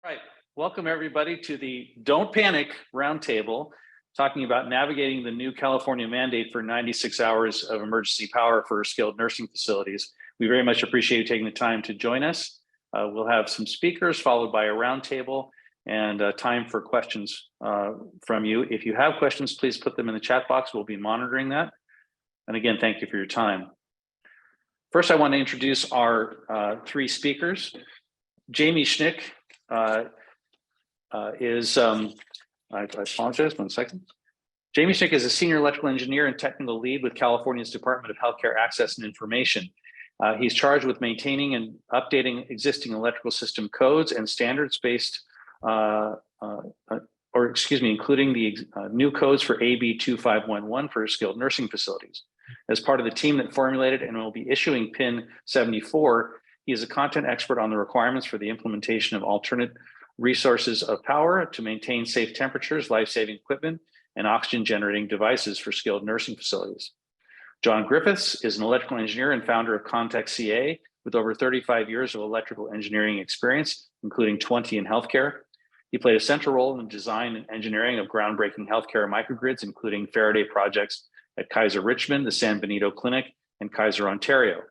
Right. Welcome everybody to the Don't Panic Roundtable, talking about navigating the new California mandate for 96 hours of emergency power for skilled nursing facilities. We very much appreciate you taking the time to join us. We'll have some speakers followed by a roundtable and time for questions from you. If you have questions, please put them in the chat box. We'll be monitoring that. And again, thank you for your time. First, I want to introduce our three speakers. Jamie Schnick I apologize, 1 second. Jamie Schnick is a senior electrical engineer and technical lead with California's Department of Healthcare Access and Information. He's charged with maintaining and updating existing electrical system codes and standards including the new codes for AB 2511 for skilled nursing facilities. As part of the team that formulated and will be issuing PIN 74, he is a content expert on the requirements for the implementation of alternate resources of power to maintain safe temperatures, life-saving equipment, and oxygen-generating devices for skilled nursing facilities. John Griffiths is an electrical engineer and founder of Context CA with over 35 years of electrical engineering experience, including 20 in healthcare. He played a central role in the design and engineering of groundbreaking healthcare microgrids, including Faraday projects at Kaiser Richmond, the San Benito Clinic, and Kaiser Ontario.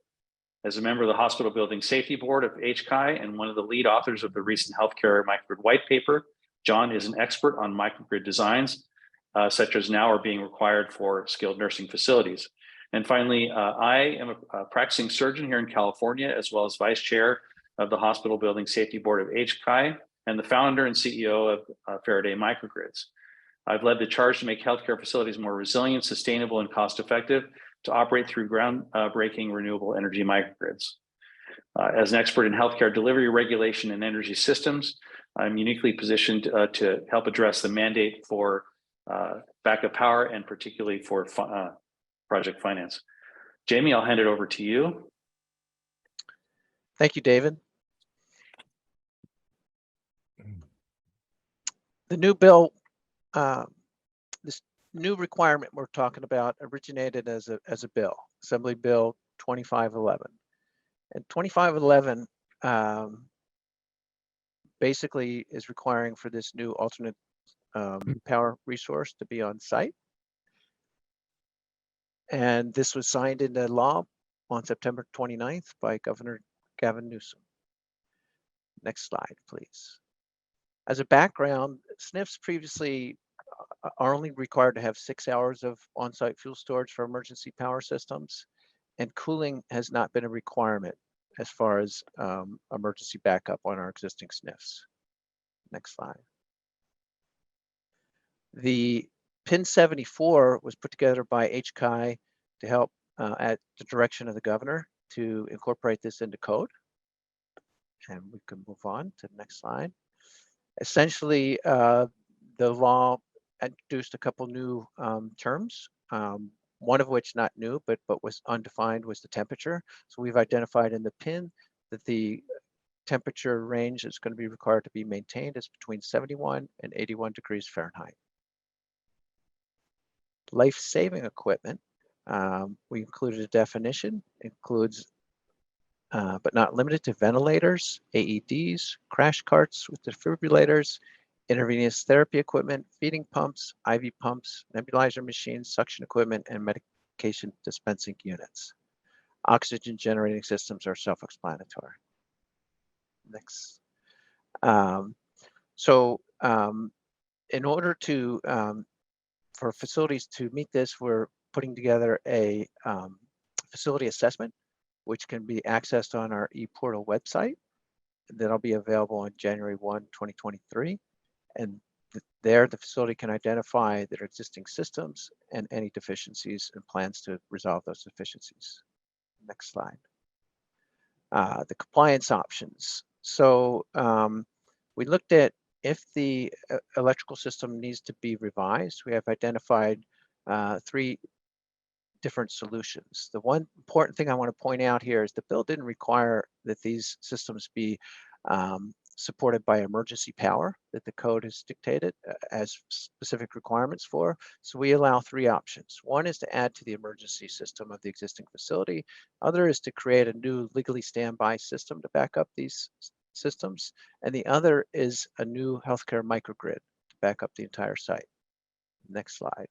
As a member of the Hospital Building Safety Board of HCI and one of the lead authors of the recent Healthcare Microgrid White Paper, John is an expert on microgrid designs, such as now are being required for skilled nursing facilities. And finally, I am a practicing surgeon here in California, as well as vice chair of the Hospital Building Safety Board of HCI and the founder and CEO of Faraday Microgrids. I've led the charge to make healthcare facilities more resilient, sustainable, and cost-effective to operate through groundbreaking renewable energy microgrids. As an expert in healthcare delivery, regulation, and energy systems, I'm uniquely positioned to help address the mandate for backup power and particularly for project finance. Jamie, I'll hand it over to you. Thank you, David. The new bill, this new requirement we're talking about originated as a bill, Assembly Bill 2511. And 2511 basically is requiring for this new alternate power resource to be on site. And this was signed into law on September 29th by Governor Gavin Newsom. Next slide, please. As a background, SNFs previously are only required to have 6 hours of on-site fuel storage for emergency power systems, and cooling has not been a requirement as far as emergency backup on our existing SNFs. Next slide. The PIN 74 was put together by HCI to help at the direction of the governor to incorporate this into code. And we can move on to the next slide. Essentially, the law introduced a couple new terms, one of which not new, but was undefined, was the temperature. So we've identified in the PIN that the temperature range that's going to be required to be maintained is between 71 and 81 degrees Fahrenheit. Life-saving equipment, we included a definition, includes but not limited to ventilators, AEDs, crash carts with defibrillators, intravenous therapy equipment, feeding pumps, IV pumps, nebulizer machines, suction equipment, and medication dispensing units. Oxygen generating systems are self-explanatory. Next. In order to, for facilities to meet this, we're putting together a facility assessment, which can be accessed on our ePortal website. That'll be available on January 1, 2023. And there, the facility can identify their existing systems and any deficiencies and plans to resolve those deficiencies. Next slide. The compliance options. So we looked at if the electrical system needs to be revised. We have identified 3 different solutions. The one important thing I want to point out here is the bill didn't require that these systems be supported by emergency power that the code has dictated as specific requirements for. So we allow 3 options. One is to add to the emergency system of the existing facility. Other is to create a new legally standby system to back up these systems, and the other is a new healthcare microgrid to back up the entire site. Next slide.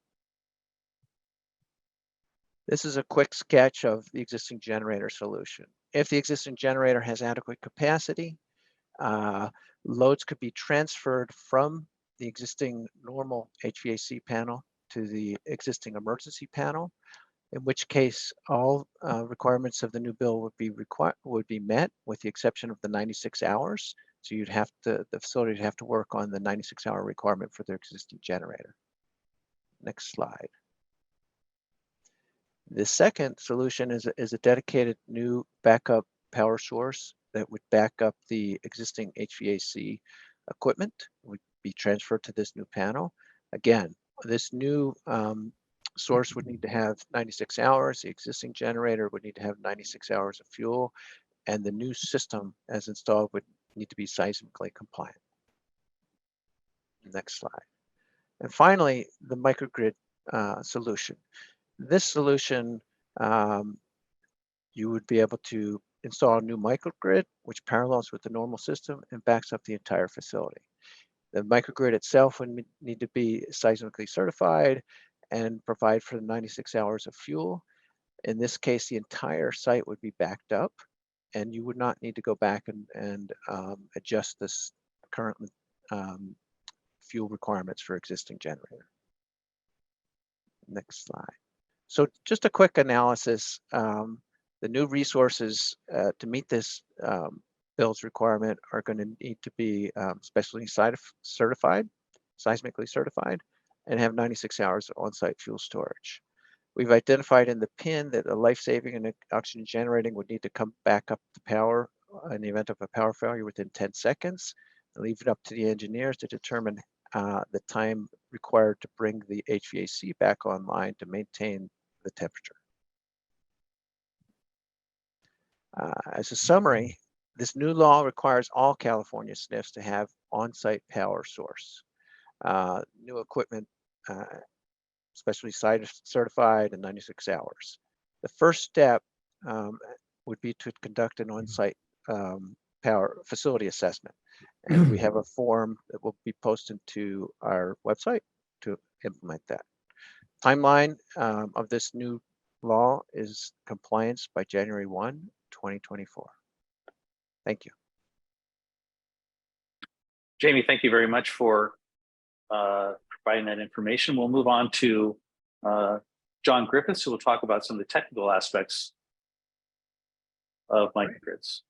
This is a quick sketch of the existing generator solution. If the existing generator has adequate capacity, loads could be transferred from the existing normal HVAC panel to the existing emergency panel, in which case all requirements of the new bill would be met, with the exception of the 96 hours. So the facility would have to work on the 96-hour requirement for their existing generator. Next slide. The second solution is a dedicated new backup power source that would back up the existing HVAC equipment, would be transferred to this new panel. Again, this new source would need to have 96 hours. The existing generator would need to have 96 hours of fuel, and the new system as installed would need to be seismically compliant. Next slide. And finally, the microgrid solution. This solution, you would be able to install a new microgrid, which parallels with the normal system and backs up the entire facility. The microgrid itself would need to be seismically certified and provide for the 96 hours of fuel. In this case, the entire site would be backed up, and you would not need to go back and adjust this current fuel requirements for existing generator. Next slide. So just a quick analysis. The new resources to meet this bill's requirement are going to need to be specially certified, seismically certified, and have 96 hours of on-site fuel storage. We've identified in the PIN that a life-saving and oxygen generating would need to come back up the power in the event of a power failure within 10 seconds. And leave it up to the engineers to determine the time required to bring the HVAC back online to maintain the temperature. As a summary, this new law requires all California SNFs to have on-site power source. New equipment, especially site certified, in 96 hours. The first step would be to conduct an on-site power facility assessment. And we have a form that will be posted to our website to implement that. Timeline of this new law is compliance by January 1, 2024. Thank you. Jamie, thank you very much for providing that information. We'll move on to John Griffiths, who will talk about some of the technical aspects of microgrids.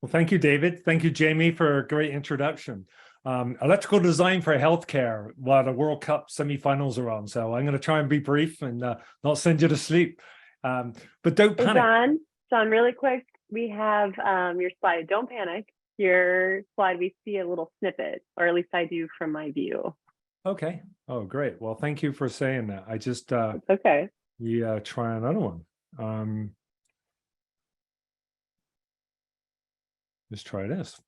Well, thank you, David. Thank you, Jamie, for a great introduction. Electrical design for healthcare while the World Cup semifinals are on. So I'm going to try and be brief and not send you to sleep. But don't panic. John, really quick, we have your slide. Don't panic. Your slide, we see a little snippet, or at least I do from my view. Okay. Oh, great. Well, thank you for saying that. I just It's okay. We try another one. Let's try this.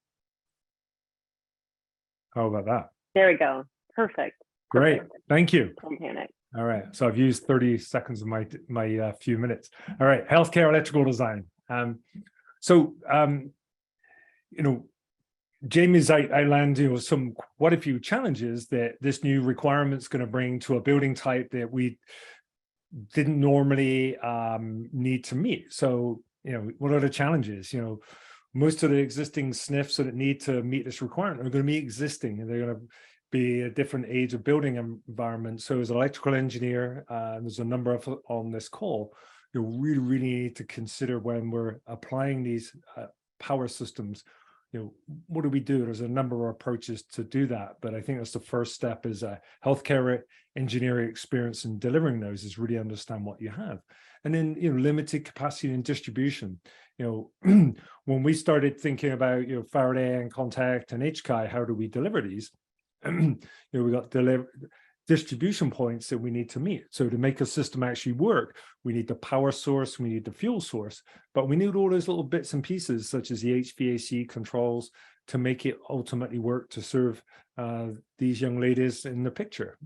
How about that? There we go. Perfect. Great. Thank you. Don't panic. All right. So I've used 30 seconds of my few minutes. All right. Healthcare electrical design. You know, Jamie's outlined, quite a few challenges that this new requirement is going to bring to a building type that we didn't normally need to meet. So, what are the challenges? Most of the existing SNFs that need to meet this requirement are going to be existing, and they're going to be a different age of building environment. So as an electrical engineer, there's a number of on this call, you really need to consider when we're applying these power systems, what do we do? There's a number of approaches to do that, but I think that's the first step is a healthcare engineering experience in delivering those is really understand what you have. And then, limited capacity and distribution. When we started thinking about, Faraday and Contact and HCI, how do we deliver these? We got distribution points that we need to meet. So to make a system actually work, we need the power source, we need the fuel source, but we need all those little bits and pieces, such as the HVAC controls, to make it ultimately work to serve these young ladies in the picture.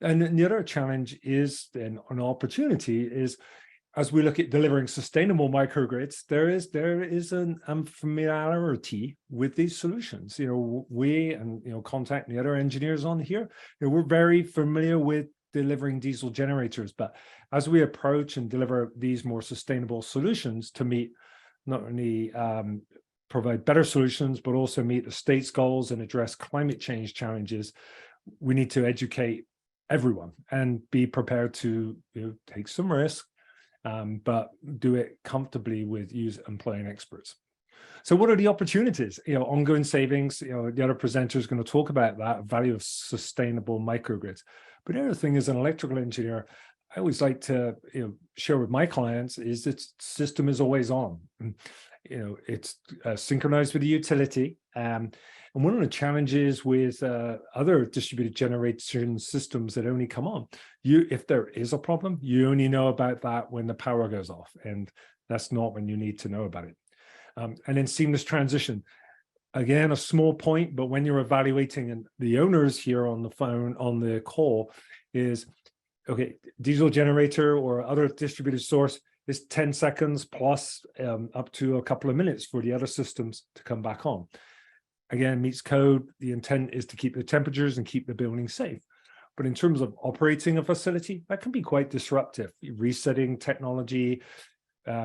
And the other challenge is, and an opportunity is, as we look at delivering sustainable microgrids, there is an unfamiliarity with these solutions. We and Contact and the other engineers on here, we're very familiar with delivering diesel generators, but as we approach and deliver these more sustainable solutions to meet not only provide better solutions, but also meet the state's goals and address climate change challenges, we need to educate everyone and be prepared to take some risk, but do it comfortably with employing experts. So what are the opportunities? Ongoing savings. The other presenter is going to talk about that value of sustainable microgrids. But the other thing, as an electrical engineer, I always like to share with my clients is that system is always on. It's synchronized with the utility. And one of the challenges with other distributed generation systems that only come on, if there is a problem, you only know about that when the power goes off, and that's not when you need to know about it. And then seamless transition. Again, a small point, but when you're evaluating, and the owners here on the phone, on the call, is, okay, diesel generator or other distributed source is 10 seconds plus up to a couple of minutes for the other systems to come back on. Again, meets code. The intent is to keep the temperatures and keep the building safe. But in terms of operating a facility, that can be quite disruptive. Resetting technology,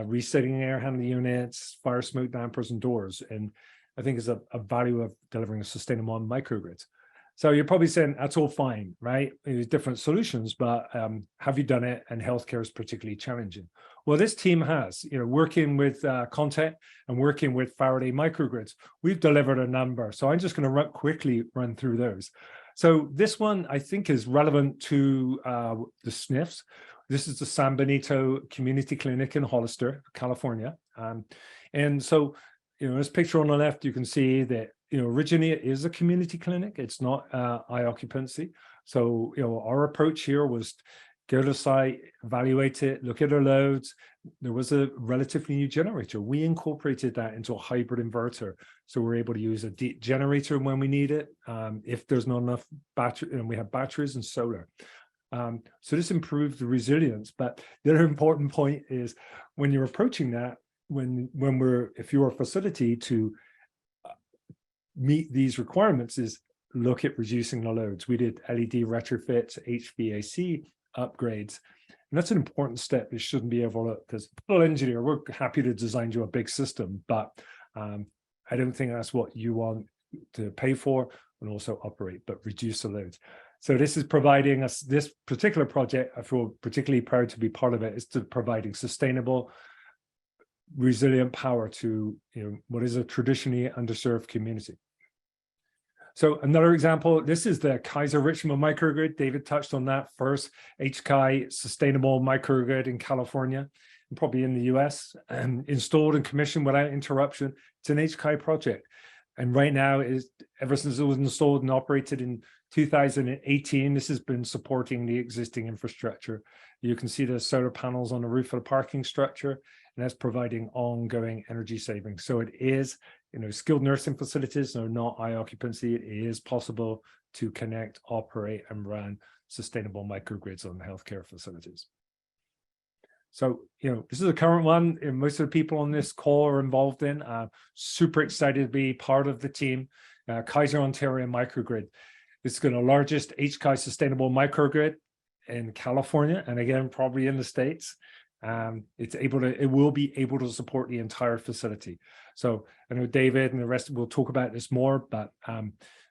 resetting air handling units, fire smoke dampers and doors. And I think is a value of delivering a sustainable microgrid. So you're probably saying that's all fine, right? There's different solutions, but have you done it? And healthcare is particularly challenging. Well, this team has, working with Contact and working with Faraday Microgrids, we've delivered a number. So I'm just going to quickly run through those. So this one I think is relevant to the SNFs. This is the San Benito Community Clinic in Hollister, California. And so, this picture on the left, you can see that, originally it is a community clinic. It's not high occupancy. So, our approach here was go to site, evaluate it, look at our loads. There was a relatively new generator. We incorporated that into a hybrid inverter. So we're able to use a generator when we need it. If there's not enough battery, and we have batteries and solar. So this improved the resilience. But the other important point is when you're approaching that, if you're a facility to meet these requirements, is look at reducing the loads. We did LED retrofits, HVAC upgrades, and that's an important step. It shouldn't be overlooked, because well, engineer, we're happy to design you a big system, but I don't think that's what you want to pay for and also operate, but reduce the loads. So this is providing us, this particular project, I feel particularly proud to be part of it, is to providing sustainable, resilient power to what is a traditionally underserved community. So another example, this is the Kaiser Richmond microgrid. David touched on that first, HKI sustainable microgrid in California, and probably in the US, installed and commissioned without interruption. It's an HKI project. And right now, ever since it was installed and operated in 2018, this has been supporting the existing infrastructure. You can see the solar panels on the roof of the parking structure, and that's providing ongoing energy savings. So it is, skilled nursing facilities are not high occupancy. It is possible to connect, operate, and run sustainable microgrids on healthcare facilities. So, this is a current one, and most of the people on this call are involved in. Super excited to be part of the team. Kaiser Ontario Microgrid. It's the largest HKI sustainable microgrid in California, and again, probably in the States. It will be able to support the entire facility. So I know David and the rest will talk about this more, but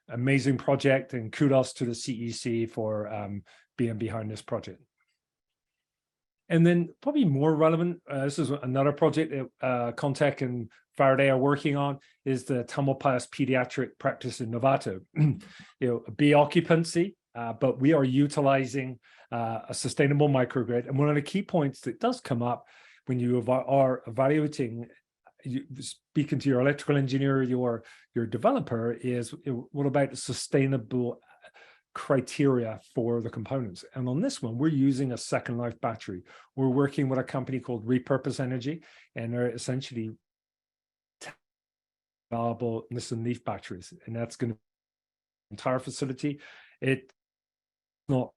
amazing project, and kudos to the CEC for being behind this project. And then probably more relevant, this is another project that Contact and Faraday are working on, is the Tamalpais Pediatric Practice in Novato. A B occupancy, but we are utilizing a sustainable microgrid. And one of the key points that does come up when you are evaluating, speaking to your electrical engineer, your developer, is what about the sustainable criteria for the components? And on this one, we're using a second life battery. We're working with a company called Repurpose Energy, and they're essentially valuable Nissan Leaf batteries, and that's going to be the entire facility. It's not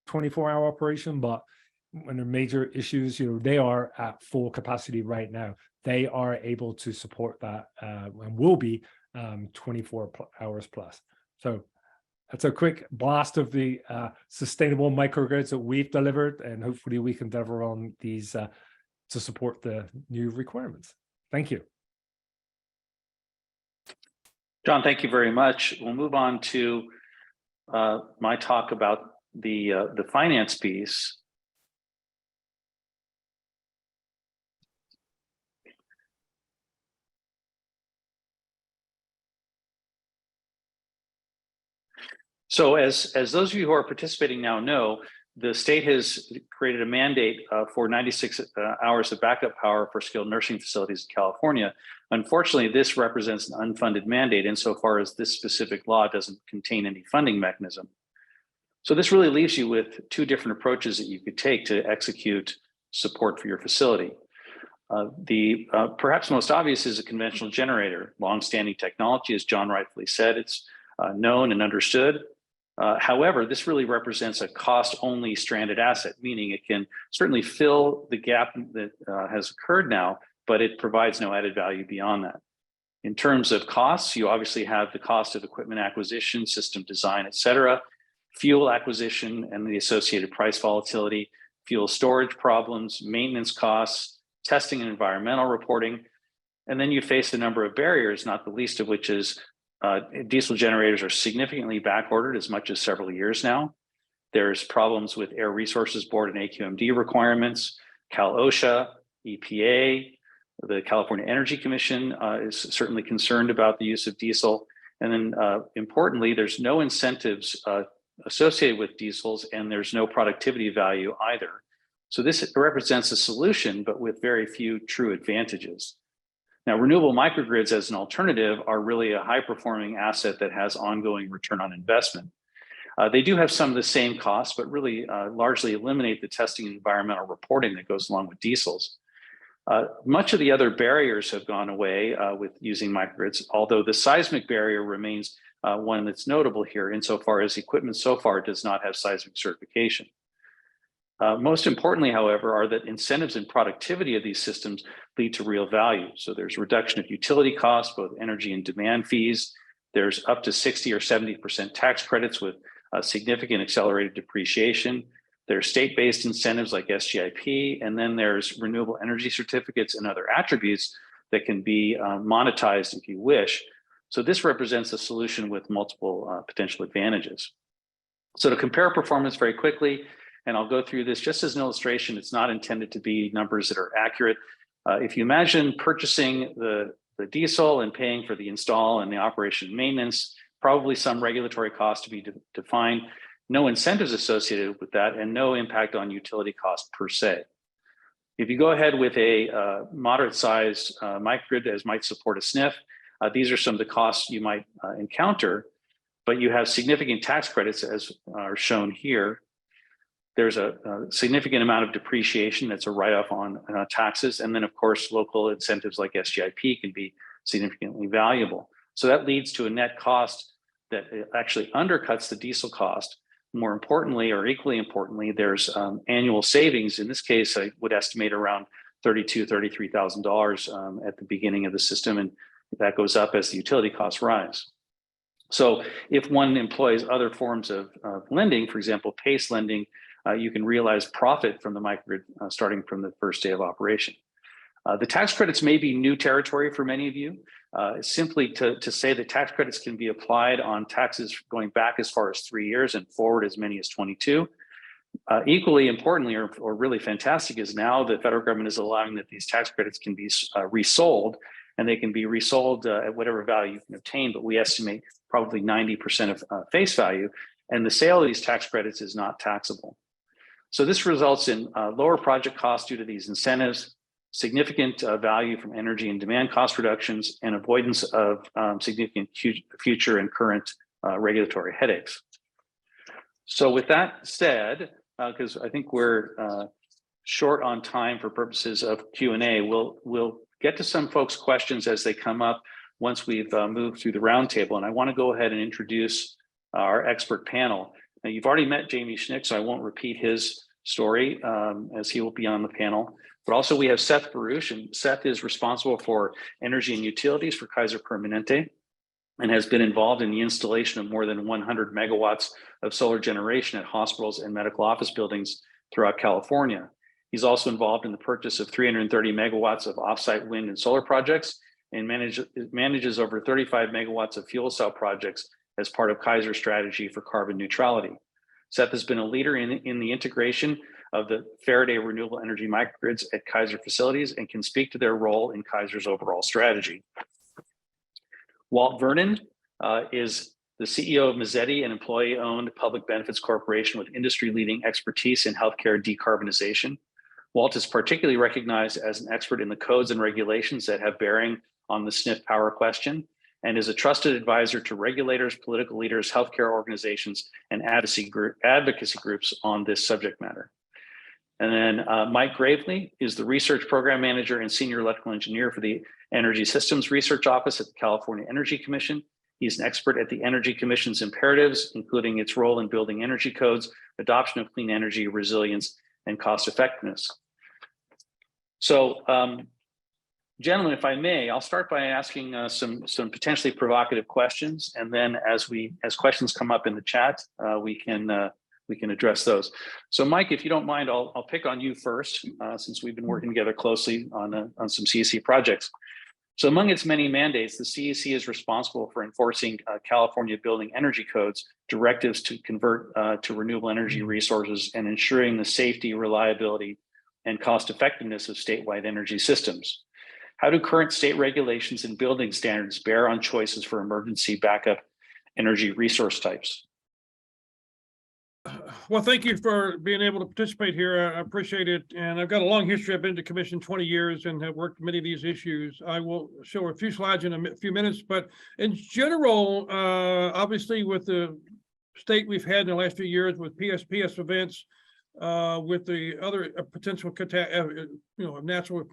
24-hour operation, but when there are major issues, they are at full capacity right now. They are able to support that and will be 24 hours plus. So that's a quick blast of the sustainable microgrids that we've delivered, and hopefully we can deliver on these to support the new requirements. Thank you. John, thank you very much. We'll move on to my talk about the finance piece. So as those of you who are participating now know, the state has created a mandate for 96 hours of backup power for skilled nursing facilities in California. Unfortunately, this represents an unfunded mandate insofar as this specific law doesn't contain any funding mechanism. So this really leaves you with two different approaches that you could take to execute support for your facility. Perhaps most obvious is a conventional generator. Long-standing technology, as John rightfully said, it's known and understood. However, this really represents a cost-only stranded asset, meaning it can certainly fill the gap that has occurred now, but it provides no added value beyond that. In terms of costs, you obviously have the cost of equipment acquisition, system design, et cetera, fuel acquisition and the associated price volatility, fuel storage problems, maintenance costs, testing and environmental reporting. And then you face a number of barriers, not the least of which is diesel generators are significantly backordered as much as several years now. There's problems with Air Resources Board and AQMD requirements, Cal OSHA, EPA, the California Energy Commission is certainly concerned about the use of diesel. And then importantly, there's no incentives associated with diesels, and there's no productivity value either. So this represents a solution, but with very few true advantages. Now, renewable microgrids as an alternative are really a high-performing asset that has ongoing return on investment. They do have some of the same costs, but really largely eliminate the testing and environmental reporting that goes along with diesels. Much of the other barriers have gone away with using microgrids, although the seismic barrier remains one that's notable here insofar as equipment so far does not have seismic certification. Most importantly, however, are that incentives and productivity of these systems lead to real value. So there's reduction of utility costs, both energy and demand fees. There's up to 60 or 70% tax credits with significant accelerated depreciation. There's state-based incentives like SGIP, and then there's renewable energy certificates and other attributes that can be monetized if you wish. So this represents a solution with multiple potential advantages. So to compare performance very quickly, and I'll go through this just as an illustration, it's not intended to be numbers that are accurate. If you imagine purchasing the diesel and paying for the install and the operation and maintenance, probably some regulatory cost to be defined, no incentives associated with that, and no impact on utility cost per se. If you go ahead with a moderate size microgrid as might support a SNF, these are some of the costs you might encounter, but you have significant tax credits as are shown here. There's a significant amount of depreciation that's a write-off on taxes. And then of course, local incentives like SGIP can be significantly valuable. So that leads to a net cost that actually undercuts the diesel cost. More importantly, or equally importantly, there's annual savings. In this case, I would estimate around $32,000, $33,000 at the beginning of the system. And that goes up as the utility costs rise. So if one employs other forms of lending, for example, PACE lending, you can realize profit from the microgrid starting from the first day of operation. The tax credits may be new territory for many of you. Simply to say that tax credits can be applied on taxes going back as far as 3 years and forward as many as 22. Equally importantly, or really fantastic, is now the federal government is allowing that these tax credits can be resold, and they can be resold at whatever value you can obtain, but we estimate probably 90% of face value, and the sale of these tax credits is not taxable. So this results in lower project costs due to these incentives, significant value from energy and demand cost reductions, and avoidance of significant future and current regulatory headaches. So with that said, because I think we're short on time for purposes of Q&A, we'll get to some folks' questions as they come up once we've moved through the roundtable. And I want to go ahead and introduce our expert panel. Now, you've already met Jamie Schnick, so I won't repeat his story, as he will be on the panel. But also we have Seth Baruch, and Seth is responsible for energy and utilities for Kaiser Permanente and has been involved in the installation of more than 100 megawatts of solar generation at hospitals and medical office buildings throughout California. He's also involved in the purchase of 330 megawatts of offsite wind and solar projects and manages over 35 megawatts of fuel cell projects as part of Kaiser's strategy for carbon neutrality. Seth has been a leader in the integration of the Faraday renewable energy microgrids at Kaiser facilities and can speak to their role in Kaiser's overall strategy. Walt Vernon is the CEO of Mazzetti, an employee-owned public benefits corporation with industry-leading expertise in healthcare decarbonization. Walt is particularly recognized as an expert in the codes and regulations that have bearing on the SNF power question, and is a trusted advisor to regulators, political leaders, healthcare organizations, and advocacy groups on this subject matter. And then Mike Gravely is the research program manager and senior electrical engineer for the Energy Systems Research Office at the California Energy Commission. He's an expert at the Energy Commission's imperatives, including its role in building energy codes, adoption of clean energy, resilience, and cost effectiveness. So, gentlemen, if I may, I'll start by asking some potentially provocative questions, and then as questions come up in the chat, we can address those. So, Mike, if you don't mind, I'll pick on you first, since we've been working together closely on some CEC projects. So, among its many mandates, the CEC is responsible for enforcing California building energy codes, directives to convert to renewable energy resources, and ensuring the safety, reliability, and cost effectiveness of statewide energy systems. How do current state regulations and building standards bear on choices for emergency backup energy resource types? Well, thank you for being able to participate here. I appreciate it. And I've got a long history. I've been to commission 20 years and have worked many of these issues. I will show a few slides in a few minutes, but in general, obviously with the state we've had in the last few years with PSPS events, with the other potential natural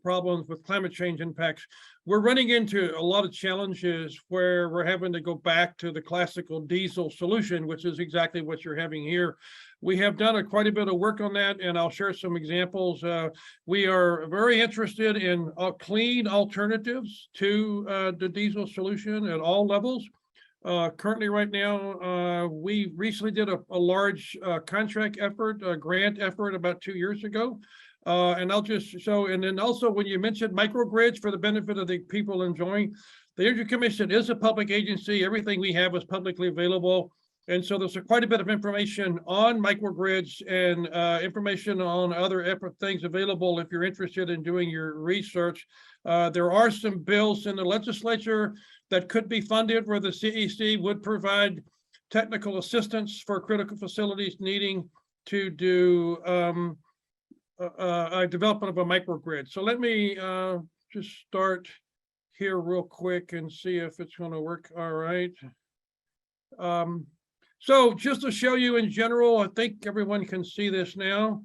problems with climate change impacts, we're running into a lot of challenges where we're having to go back to the classical diesel solution, which is exactly what you're having here. We have done quite a bit of work on that, and I'll share some examples. We are very interested in clean alternatives to the diesel solution at all levels. Currently right now, we recently did a large contract effort, a grant effort about 2 years ago. And I'll just show, and then also when you mentioned microgrids for the benefit of the people enjoying, the Energy Commission is a public agency. Everything we have is publicly available. And so there's quite a bit of information on microgrids and information on other things available if you're interested in doing your research. There are some bills in the legislature that could be funded where the CEC would provide technical assistance for critical facilities needing to do a development of a microgrid. So let me just start here real quick and see if it's going to work. All right. So just to show you in general, I think everyone can see this now.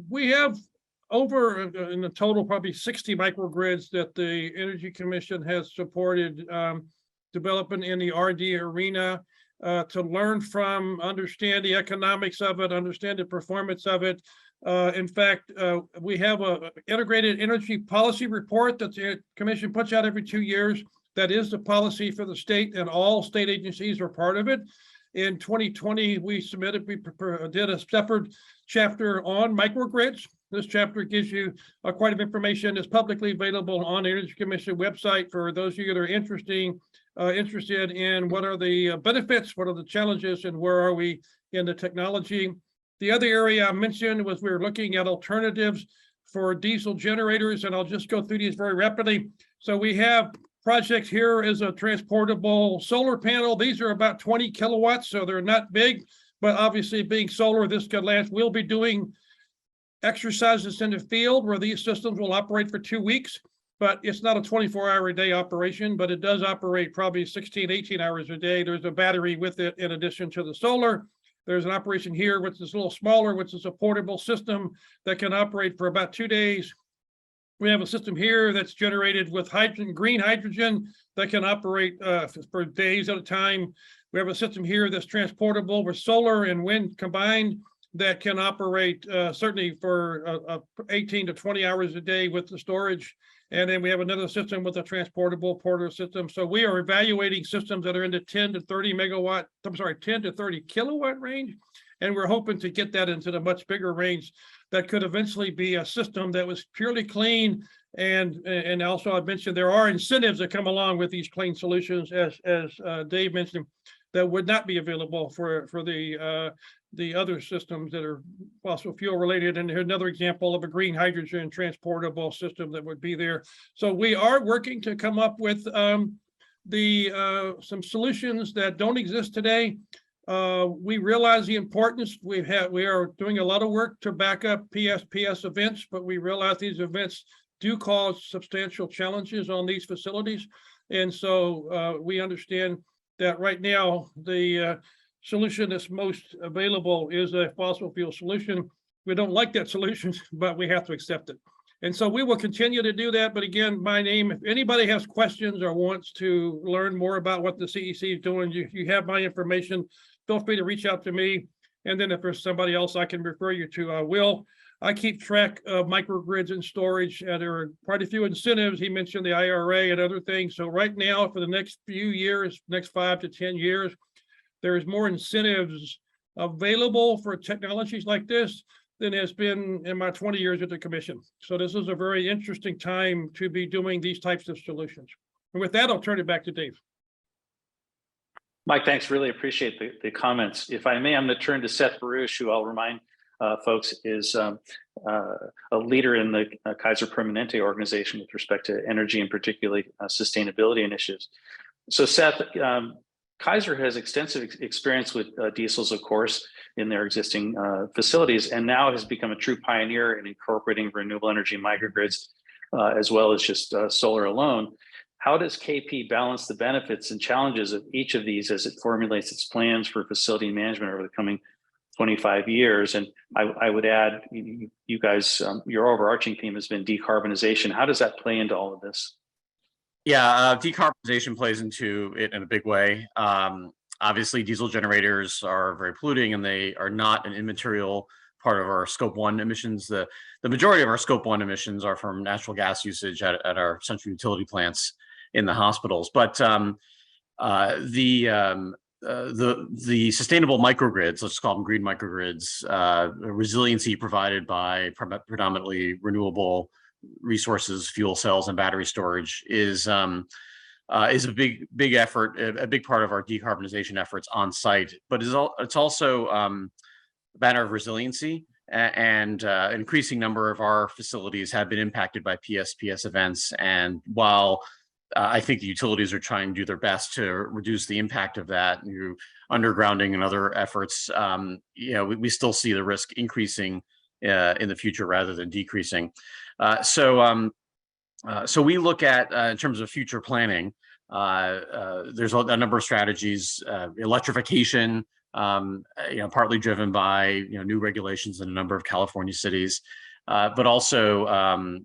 We have over in the total probably 60 microgrids that the Energy Commission has supported developing in the RD arena. To learn from, understand the economics of it, understand the performance of it. In fact, we have an integrated energy policy report that the Commission puts out every 2 years. That is the policy for the state, and all state agencies are part of it. In 2020, we did a separate chapter on microgrids. This chapter gives you quite a bit of information. It's publicly available on the Energy Commission website for those of you that are interested in what are the benefits, what are the challenges, and where are we in the technology. The other area I mentioned was we were looking at alternatives for diesel generators, and I'll just go through these very rapidly. So we have projects here is a transportable solar panel. These are about 20 kilowatts, so they're not big, but obviously being solar, this could last. We'll be doing exercises in the field where these systems will operate for 2 weeks, but it's not a 24-hour-a-day operation, but it does operate probably 16, 18 hours a day. There's a battery with it in addition to the solar. There's an operation here, which is a little smaller, which is a portable system that can operate for about 2 days. We have a system here that's generated with hydrogen, green hydrogen, that can operate for days at a time. We have a system here that's transportable with solar and wind combined. that can operate certainly for 18 to 20 hours a day with the storage. And then we have another system with a transportable portable system. So we are evaluating systems that are in the 10 to 30 megawatt, 10 to 30 kilowatt range. And we're hoping to get that into the much bigger range that could eventually be a system that was purely clean. And also I mentioned there are incentives that come along with these clean solutions, as Dave mentioned, that would not be available for the other systems that are fossil fuel related. And here's another example of a green hydrogen transportable system that would be there. So we are working to come up with some solutions that don't exist today. We realize the importance. We are doing a lot of work to back up PSPS events, but we realize these events do cause substantial challenges on these facilities. And so we understand that right now the solution that's most available is a fossil fuel solution. We don't like that solution, but we have to accept it. And so we will continue to do that. But again, my name, if anybody has questions or wants to learn more about what the CEC is doing, you have my information. Feel free to reach out to me. And then if there's somebody else I can refer you to, I will. I keep track of microgrids and storage. There are quite a few incentives. He mentioned the IRA and other things. So right now, for the next few years, next 5 to 10 years, there is more incentives available for technologies like this than has been in my 20 years at the commission. So this is a very interesting time to be doing these types of solutions. And with that, I'll turn it back to Dave. Mike, thanks. Really appreciate the comments. If I may, I'm going to turn to Seth Baruch, who I'll remind folks is a leader in the Kaiser Permanente organization with respect to energy and particularly sustainability initiatives. So Seth, Kaiser has extensive experience with diesels, of course, in their existing facilities, and now has become a true pioneer in incorporating renewable energy microgrids, as well as just solar alone. How does KP balance the benefits and challenges of each of these as it formulates its plans for facility management over the coming 25 years? And I would add, you guys, your overarching theme has been decarbonization. How does that play into all of this? Yeah, decarbonization plays into it in a big way. Obviously, diesel generators are very polluting, and they are not an immaterial part of our Scope 1 emissions. The majority of our Scope 1 emissions are from natural gas usage at our central utility plants in the hospitals. But the sustainable microgrids, let's call them green microgrids, resiliency provided by predominantly renewable resources, fuel cells, and battery storage is a big effort, a big part of our decarbonization efforts on site. But it's also a matter of resiliency, and increasing number of our facilities have been impacted by PSPS events. And while I think the utilities are trying to do their best to reduce the impact of that through undergrounding and other efforts, we still see the risk increasing in the future rather than decreasing. So we look at, in terms of future planning, there's a number of strategies, electrification, partly driven by new regulations in a number of California cities, but also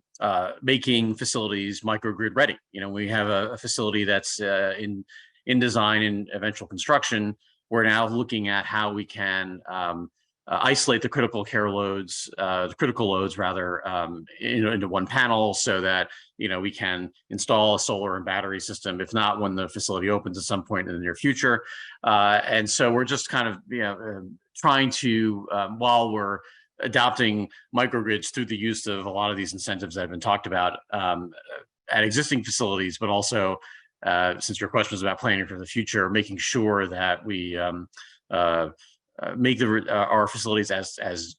making facilities microgrid ready. We have a facility that's in design and eventual construction. We're now looking at how we can isolate the critical loads into one panel, so that we can install a solar and battery system, if not when the facility opens at some point in the near future. And so we're just kind of trying to, while we're adopting microgrids through the use of a lot of these incentives that have been talked about at existing facilities, but also since your question was about planning for the future, making sure that we make our facilities as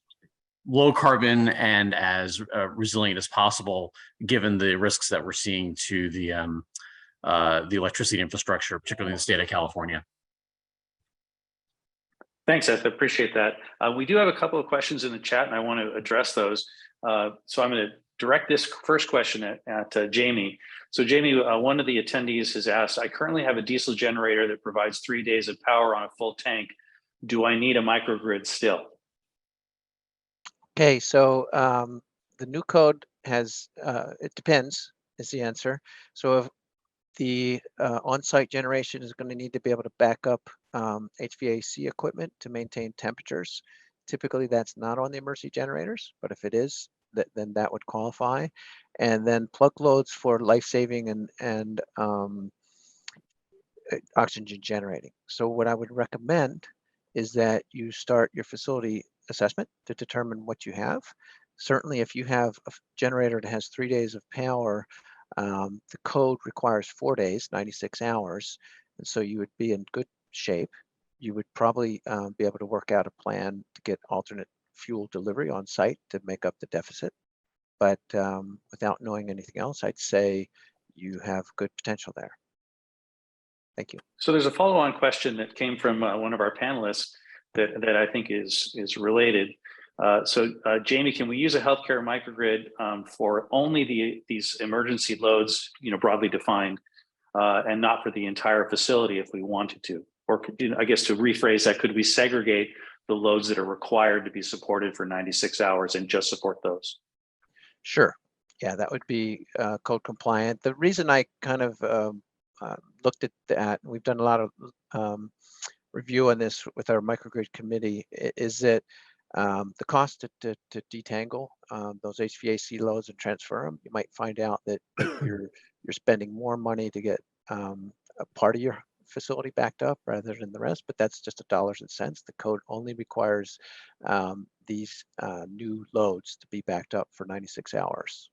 low carbon and as resilient as possible, given the risks that we're seeing to the electricity infrastructure, particularly in the state of California. Thanks, Seth. I appreciate that. We do have a couple of questions in the chat, and I want to address those. So I'm going to direct this first question at Jamie. So Jamie, one of the attendees has asked, I currently have a diesel generator that provides 3 days of power on a full tank. Do I need a microgrid still? Okay, so the new code has, it depends is the answer. So if the on-site generation is going to need to be able to back up HVAC equipment to maintain temperatures, Typically, that's not on the emergency generators, but if it is, then that would qualify. And then plug loads for life-saving and oxygen generating. So what I would recommend is that you start your facility assessment to determine what you have. Certainly, if you have a generator that has 3 days of power, the code requires 4 days, 96 hours, and so you would be in good shape. You would probably be able to work out a plan to get alternate fuel delivery on site to make up the deficit. But without knowing anything else, I'd say you have good potential there. Thank you. So there's a follow-on question that came from one of our panelists that I think is related. Jamie, can we use a healthcare microgrid for only these emergency loads, broadly defined, and not for the entire facility if we wanted to? Or I guess to rephrase that, could we segregate the loads that are required to be supported for 96 hours and just support those? Sure. Yeah, that would be code compliant. The reason I kind of looked at that, and we've done a lot of review on this with our microgrid committee, is that the cost to detangle those HVAC loads and transfer them, you might find out that you're spending more money to get a part of your facility backed up rather than the rest, but that's just dollars and cents. The code only requires these new loads to be backed up for 96 hours.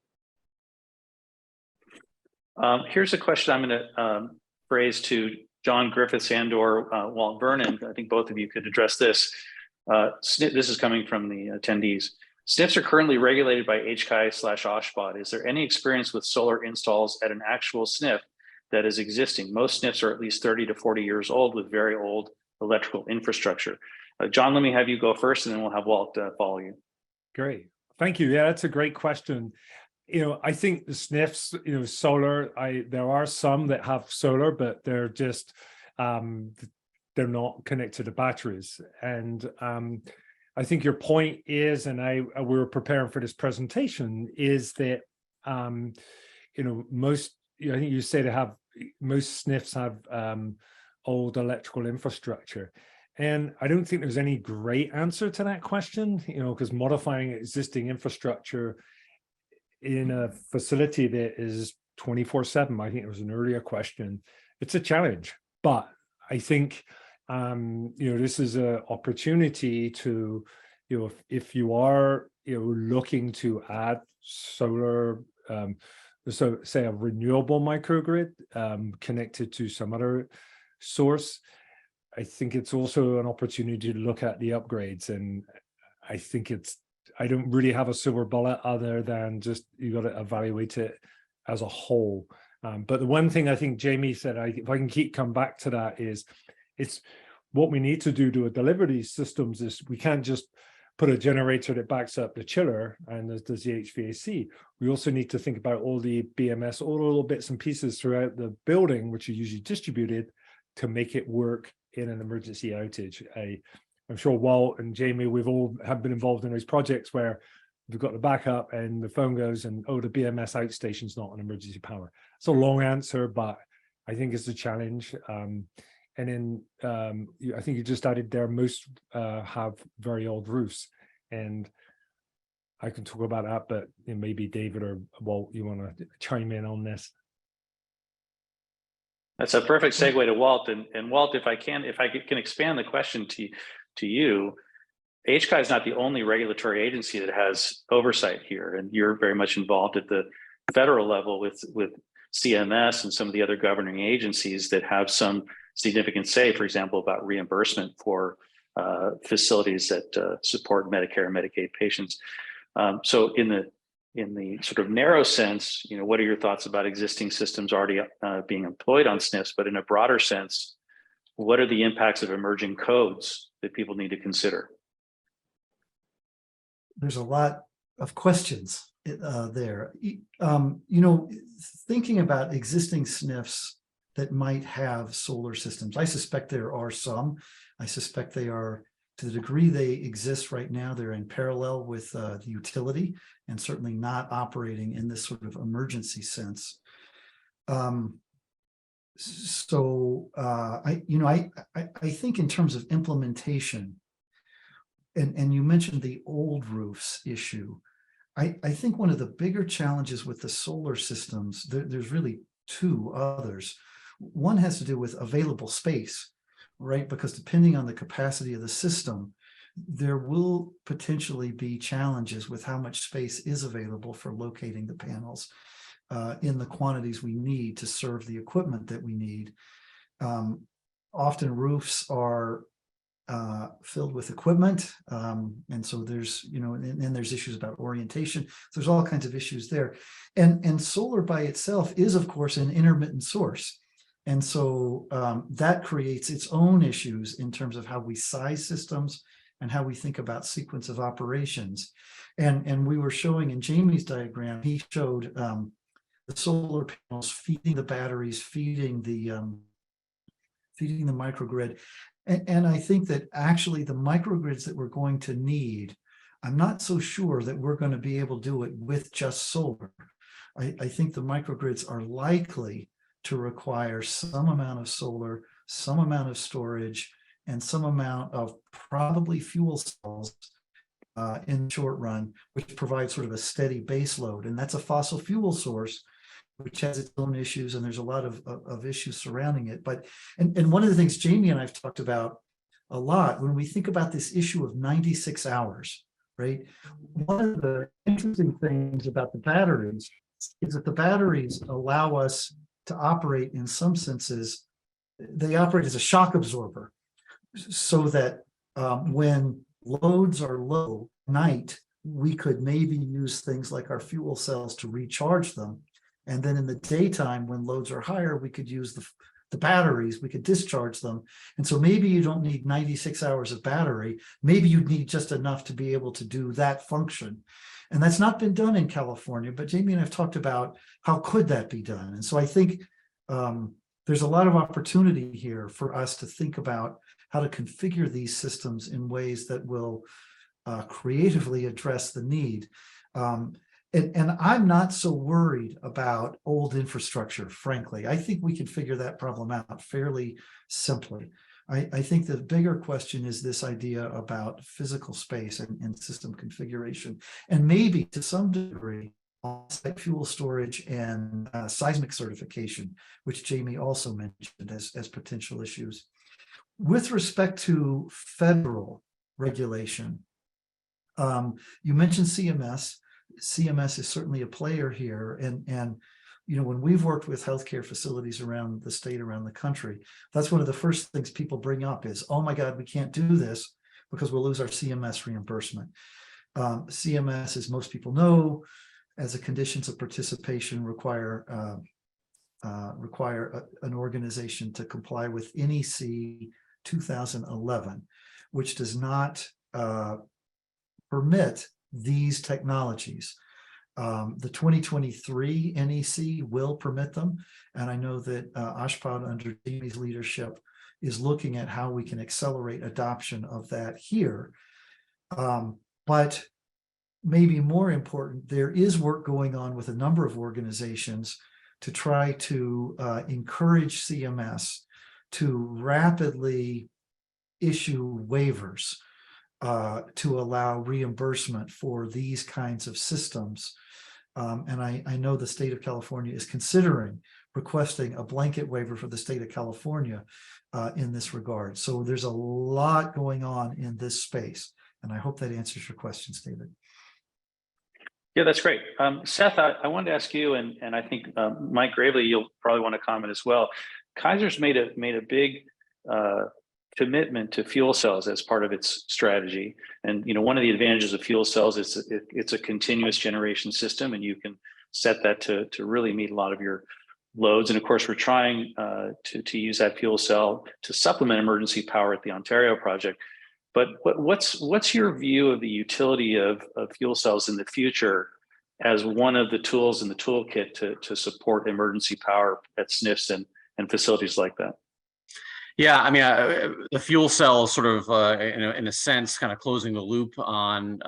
Here's a question I'm going to phrase to John Griffiths and/or Walt Vernon. I think both of you could address this. This is coming from the attendees. SNFs are currently regulated by HCI/OSHBOD. Is there any experience with solar installs at an actual SNF that is existing? Most SNFs are at least 30 to 40 years old with very old electrical infrastructure. John, let me have you go first, and then we'll have Walt follow you. Great. Thank you. Yeah, that's a great question. I think the SNFs, solar, there are some that have solar, but they're just, they're not connected to batteries. And I think your point is, and we were preparing for this presentation, is that, most, I think you say most SNFs have old electrical infrastructure. And I don't think there's any great answer to that question, because modifying existing infrastructure in a facility that is 24/7, I think it was an earlier question, it's a challenge. But I think, this is an opportunity to, if you are, looking to add solar, so say a renewable microgrid connected to some other source, I think it's also an opportunity to look at the upgrades. And I think I don't really have a silver bullet other than just, you got to evaluate it as a whole. But the one thing I think Jamie said, if I can come back to that, is it's what we need to do to deliver these systems is we can't just put a generator that backs up the chiller and does the HVAC. We also need to think about all the BMS, all the little bits and pieces throughout the building, which are usually distributed, to make it work in an emergency outage. I'm sure Walt and Jamie, we've all have been involved in those projects where we've got the backup and the phone goes and, oh, the BMS outstation's not on emergency power. It's a long answer, but I think it's a challenge. And then I think you just added there, most have very old roofs. And I can talk about that, but maybe David or Walt, you want to chime in on this? That's a perfect segue to Walt. And Walt, if I can expand the question to you, HCI is not the only regulatory agency that has oversight here, and you're very much involved at the federal level with CMS and some of the other governing agencies that have some significant say, for example, about reimbursement for facilities that support Medicare and Medicaid patients. So in the sort of narrow sense, what are your thoughts about existing systems already being employed on SNFs? But in a broader sense, what are the impacts of emerging codes that people need to consider? There's a lot of questions there. Thinking about existing SNFs that might have solar systems, I suspect there are some. I suspect they are, to the degree they exist right now, they're in parallel with the utility and certainly not operating in this sort of emergency sense. I think in terms of implementation, and you mentioned the old roofs issue. I think one of the bigger challenges with the solar systems, there's really two others. One has to do with available space, right? Because depending on the capacity of the system, there will potentially be challenges with how much space is available for locating the panels in the quantities we need to serve the equipment that we need. Often roofs are filled with equipment. And so there's, and there's issues about orientation. So there's all kinds of issues there. And solar by itself is, of course, an intermittent source. And so that creates its own issues in terms of how we size systems and how we think about sequence of operations. And we were showing in Jamie's diagram, he showed the solar panels feeding the batteries, feeding the microgrid. And I think that actually the microgrids that we're going to need, I'm not so sure that we're going to be able to do it with just solar. I think the microgrids are likely to require some amount of solar, some amount of storage, and some amount of probably fuel cells in the short run, which provides sort of a steady base load. And that's a fossil fuel source, which has its own issues, and there's a lot of issues surrounding it. But and one of the things Jamie and I've talked about a lot when we think about this issue of 96 hours, right? One of the interesting things about the batteries is that the batteries allow us to operate in some senses, they operate as a shock absorber, so that when loads are low at night, we could maybe use things like our fuel cells to recharge them. And then in the daytime, when loads are higher, we could use the batteries, we could discharge them. And so maybe you don't need 96 hours of battery. Maybe you'd need just enough to be able to do that function. And that's not been done in California, but Jamie and I've talked about how could that be done. And so I think there's a lot of opportunity here for us to think about how to configure these systems in ways that will creatively address the need. And I'm not so worried about old infrastructure, frankly. I think we can figure that problem out fairly simply. I think the bigger question is this idea about physical space and system configuration, and maybe to some degree, on-site fuel storage and seismic certification, which Jamie also mentioned as potential issues. With respect to federal regulation, you mentioned CMS. CMS is certainly a player here, and when we've worked with healthcare facilities around the state, around the country, that's one of the first things people bring up is, oh my God, we can't do this because we'll lose our CMS reimbursement. CMS, as most people know, as a conditions of participation require an organization to comply with NEC 2011, which does not permit these technologies. The 2023 NEC will permit them. And I know that Ashpad, under Jamie's leadership, is looking at how we can accelerate adoption of that here. But maybe more important, there is work going on with a number of organizations to try to encourage CMS to rapidly issue waivers to allow reimbursement for these kinds of systems. And I know the state of California is considering requesting a blanket waiver for the state of California in this regard. So there's a lot going on in this space. And I hope that answers your questions, David. Yeah, that's great. Seth, I wanted to ask you, and I think Mike Gravely, you'll probably want to comment as well. Kaiser's made a big commitment to fuel cells as part of its strategy. And one of the advantages of fuel cells is it's a continuous generation system, and you can set that to really meet a lot of your loads. And of course, we're trying to use that fuel cell to supplement emergency power at the Ontario project. But what's your view of the utility of fuel cells in the future as one of the tools in the toolkit to support emergency power at SNFs and facilities like that? Yeah, I mean, the fuel cell is sort of, in a sense, kind of closing the loop on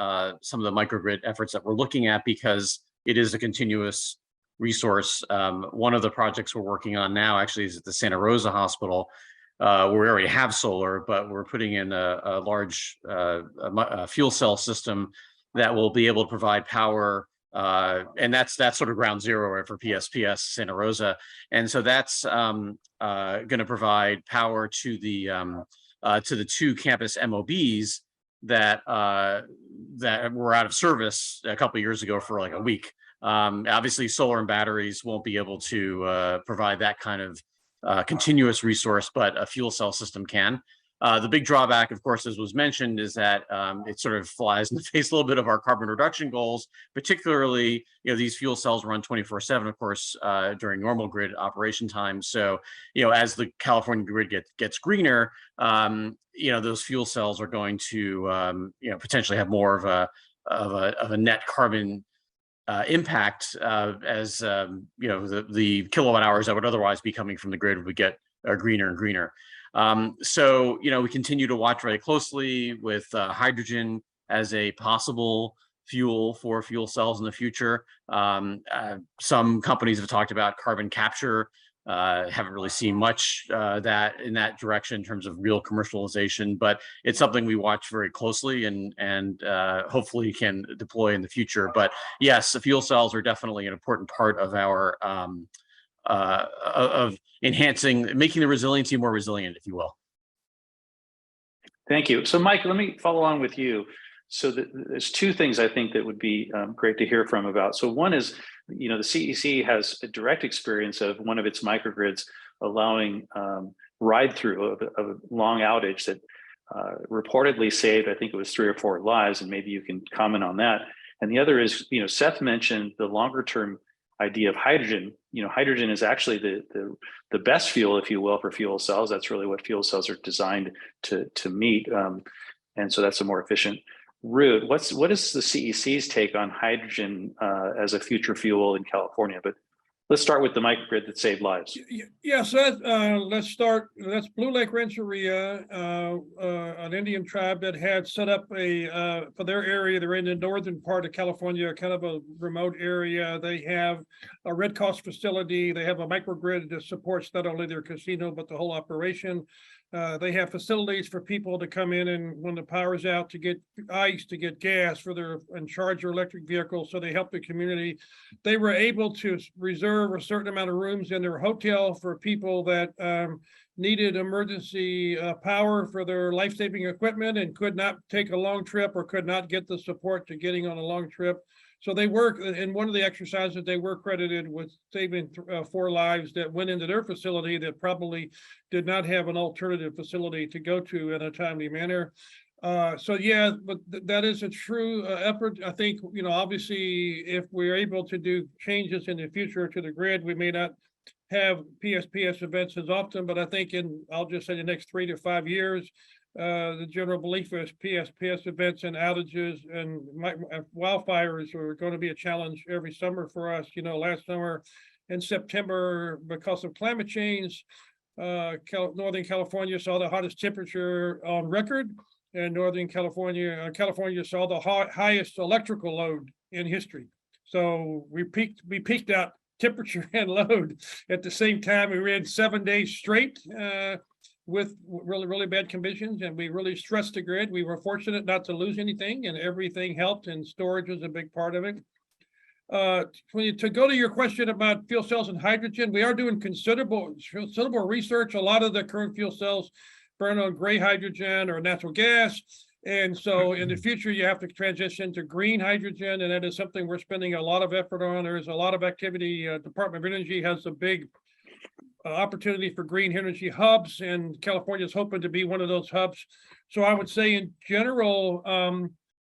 some of the microgrid efforts that we're looking at, because it is a continuous resource. One of the projects we're working on now actually is at the Santa Rosa Hospital, we already have solar, but we're putting in a large fuel cell system that will be able to provide power. And that's sort of ground zero for PSPS Santa Rosa. And so that's going to provide power to the two campus MOBs that were out of service a couple of years ago for like a week. Obviously, solar and batteries won't be able to provide that kind of continuous resource, but a fuel cell system can. The big drawback, of course, as was mentioned, is that it sort of flies in the face a little bit of our carbon reduction goals. Particularly, these fuel cells run 24/7, of course, during normal grid operation times. So, as the California grid gets greener, those fuel cells are going to, potentially have more of a net carbon impact as the kilowatt hours that would otherwise be coming from the grid would get greener and greener. So we continue to watch very closely with hydrogen as a possible fuel for fuel cells in the future. Some companies have talked about carbon capture. Haven't really seen much that in that direction in terms of real commercialization, but it's something we watch very closely and hopefully can deploy in the future. But yes, the fuel cells are definitely an important part of our of making the resiliency more resilient, if you will. Thank you. So Mike, let me follow on with you. So there's two things I think that would be great to hear from about. So one is, the CEC has a direct experience of one of its microgrids allowing ride through of a long outage that reportedly saved, I think it was 3 or 4 lives, and maybe you can comment on that. And the other is, Seth mentioned the longer term idea of hydrogen. Hydrogen is actually the best fuel, if you will, for fuel cells. That's really what fuel cells are designed to meet. And so that's a more efficient route. What is the CEC's take on hydrogen as a future fuel in California? But let's start with the microgrid that saved lives. Yes, let's start. That's Blue Lake Rancheria, an Indian tribe that had set up for their area. They're in the northern part of California, kind of a remote area. They have a Red Cross facility. They have a microgrid that supports not only their casino, but the whole operation. They have facilities for people to come in and when the power's out to get ice, to get gas and charge their electric vehicles. So they help the community. They were able to reserve a certain amount of rooms in their hotel for people that needed emergency power for their life-saving equipment and could not take a long trip or could not get the support to getting on a long trip. So they work, in one of the exercises, they were credited with saving 4 lives that went into their facility that probably did not have an alternative facility to go to in a timely manner. So yeah, but that is a true effort. I think, obviously, if we're able to do changes in the future to the grid, we may not have PSPS events as often, but I think I'll just say the next 3 to 5 years, the general belief is PSPS events and outages and wildfires are going to be a challenge every summer for us. Last summer in September, because of climate change, Northern California saw the hottest temperature on record, and Northern California saw the highest electrical load in history. So we peaked out temperature and load at the same time. We ran 7 days straight with really, really bad conditions, and we really stressed the grid. We were fortunate not to lose anything, and everything helped, and storage was a big part of it. To go to your question about fuel cells and hydrogen, we are doing considerable research. A lot of the current fuel cells burn on gray hydrogen or natural gas. And so in the future, you have to transition to green hydrogen, and that is something we're spending a lot of effort on. There's a lot of activity. Department of Energy has a big opportunity for green energy hubs, and California is hoping to be one of those hubs. So I would say in general,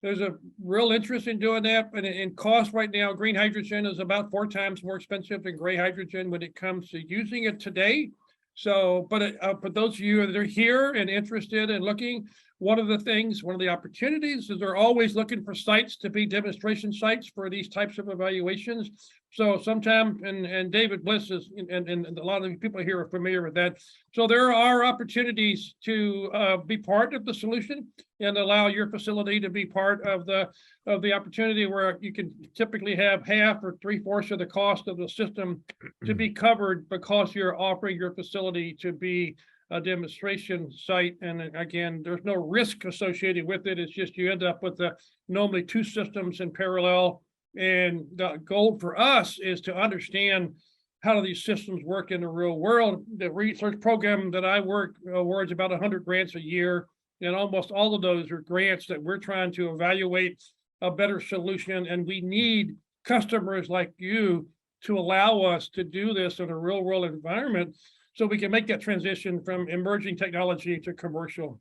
there's a real interest in doing that. But in cost right now, green hydrogen is about 4 times more expensive than gray hydrogen when it comes to using it today. So, but for those of you that are here and interested in looking, one of the opportunities is they're always looking for sites to be demonstration sites for these types of evaluations. So sometime, and David Bliss is, and a lot of the people here are familiar with that. So there are opportunities to be part of the solution and allow your facility to be part of the opportunity, where you can typically have half or 3/4 of the cost of the system to be covered because you're offering your facility to be demonstration site. And again, there's no risk associated with it. It's just you end up with normally two systems in parallel. And the goal for us is to understand how do these systems work in the real world. The research program that I work awards about 100 grants a year, and almost all of those are grants that we're trying to evaluate a better solution. And we need customers like you to allow us to do this in a real world environment so we can make that transition from emerging technology to commercial.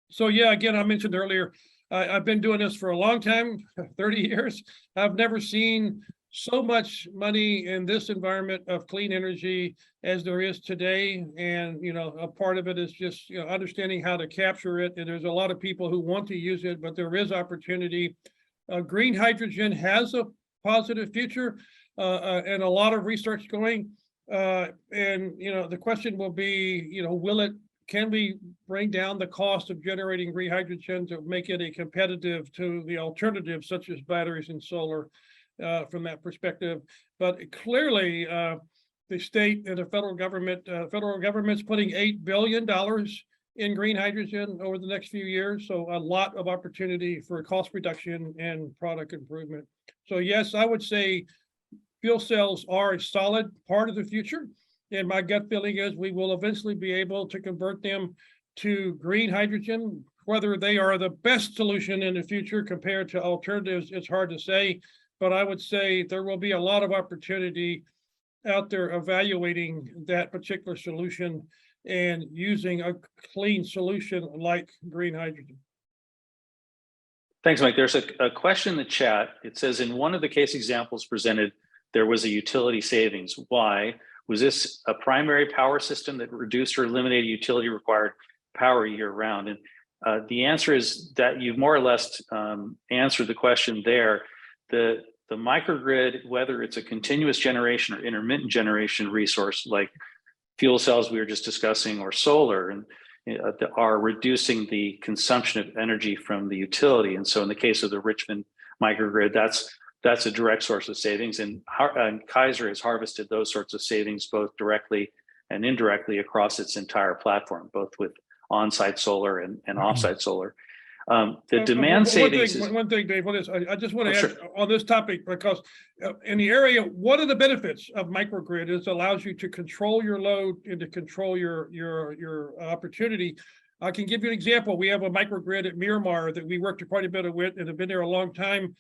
So yeah, again, I mentioned earlier, I've been doing this for a long time, 30 years. I've never seen so much money in this environment of clean energy as there is today. And, a part of it is just, understanding how to capture it. And there's a lot of people who want to use it, but there is opportunity. Green hydrogen has a positive future and a lot of research going. The question will be, can we bring down the cost of generating green hydrogen to make it a competitive to the alternatives such as batteries and solar from that perspective? But clearly, the state and the federal government's putting $8 billion in green hydrogen over the next few years. So a lot of opportunity for cost reduction and product improvement. So yes, I would say fuel cells are a solid part of the future. And my gut feeling is we will eventually be able to convert them to green hydrogen. Whether they are the best solution in the future compared to alternatives, it's hard to say. But I would say there will be a lot of opportunity out there evaluating that particular solution and using a clean solution like green hydrogen. Thanks, Mike. There's a question in the chat. It says, in one of the case examples presented, there was a utility savings. Why? Was this a primary power system that reduced or eliminated utility required power year round? And the answer is that you've more or less answered the question there. The microgrid, whether it's a continuous generation or intermittent generation resource like fuel cells we were just discussing or solar, and are reducing the consumption of energy from the utility. And so in the case of the Richmond microgrid, that's a direct source of savings. And Kaiser has harvested those sorts of savings both directly and indirectly across its entire platform, both with on-site solar and off-site solar. The demand savings is one thing, Dave, I just want to add sure. on this topic, because in the area, one of the benefits of microgrid is it allows you to control your load and to control your opportunity. I can give you an example. We have a microgrid at Miramar that we worked quite a bit with and have been there a long time.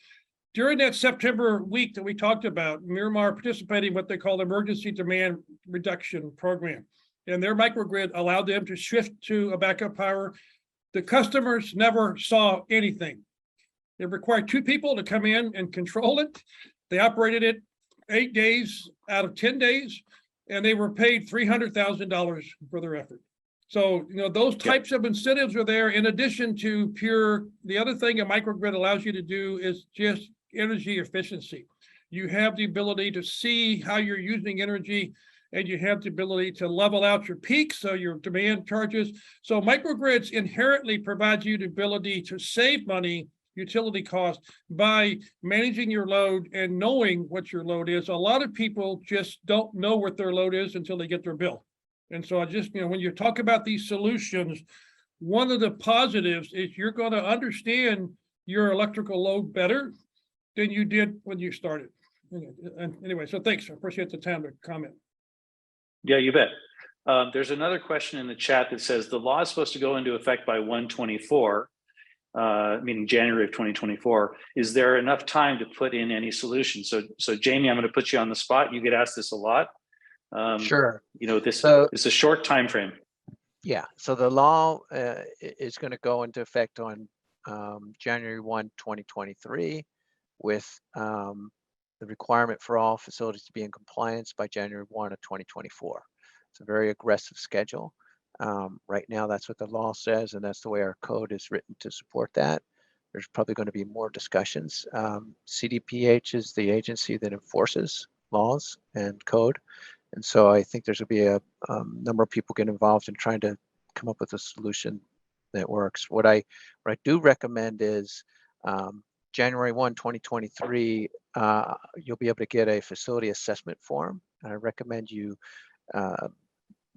During that September week that we talked about, Miramar participating in what they call the Emergency Demand Reduction Program. And their microgrid allowed them to shift to a backup power. The customers never saw anything. It required 2 people to come in and control it. They operated it 8 days out of 10 days, and they were paid $300,000 for their effort. So, those types of incentives are there in addition to the other thing a microgrid allows you to do is just energy efficiency. You have the ability to see how you're using energy, and you have the ability to level out your peaks, so your demand charges. So microgrids inherently provide you the ability to save money, utility costs, by managing your load and knowing what your load is. A lot of people just don't know what their load is until they get their bill. And so I just, when you talk about these solutions, one of the positives is you're going to understand your electrical load better than you did when you started. And anyway, so thanks. I appreciate the time to comment. Yeah, you bet. There's another question in the chat that says the law is supposed to go into effect by 1/24, meaning January of 2024. Is there enough time to put in any solutions? So Jamie, I'm going to put you on the spot. You get asked this a lot. Sure. It's a short time frame. Yeah. So the law is going to go into effect on January 1, 2023, with the requirement for all facilities to be in compliance by January 1 of 2024. It's a very aggressive schedule. Right now, that's what the law says, and that's the way our code is written to support that. There's probably going to be more discussions. CDPH is the agency that enforces laws and code. And so I think there's going to be a number of people get involved in trying to come up with a solution that works. What I do recommend is January 1, 2023, you'll be able to get a facility assessment form. And I recommend you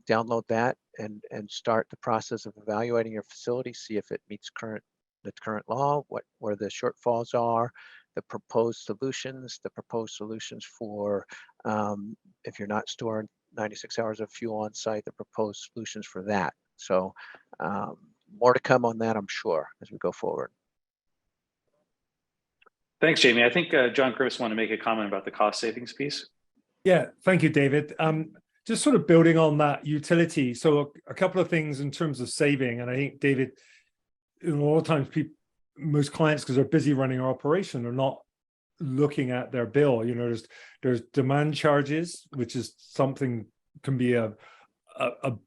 download that and start the process of evaluating your facility, see if it meets the current law, where the shortfalls are, the proposed solutions for if you're not storing 96 hours of fuel on site, the proposed solutions for that. So more to come on that, I'm sure, as we go forward. Thanks, Jamie. I think John Griffin wanted to make a comment about the cost savings piece. Yeah, thank you, David. Just sort of building on that utility. So a couple of things in terms of saving, and I think David, a lot of times most clients, because they're busy running our operation, are not looking at their bill. You know, there's demand charges, which is something can be a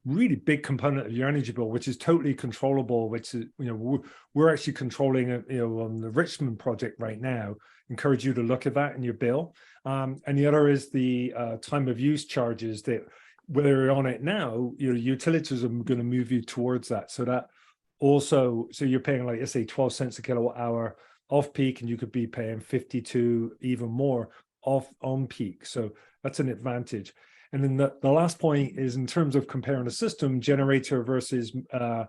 really big component of your energy bill, which is totally controllable, which is, you know, we're actually controlling it, you know, on the Richmond project right now. Encourage you to look at that in your bill. And the other is the time of use charges that, whether you're on it now, your utilities are going to move you towards that. So that also, so you're paying, like, let's say 12 cents a kilowatt hour off peak, and you could be paying 52, even more off on peak. So that's an advantage. And then the last point is, in terms of comparing a system, generator versus a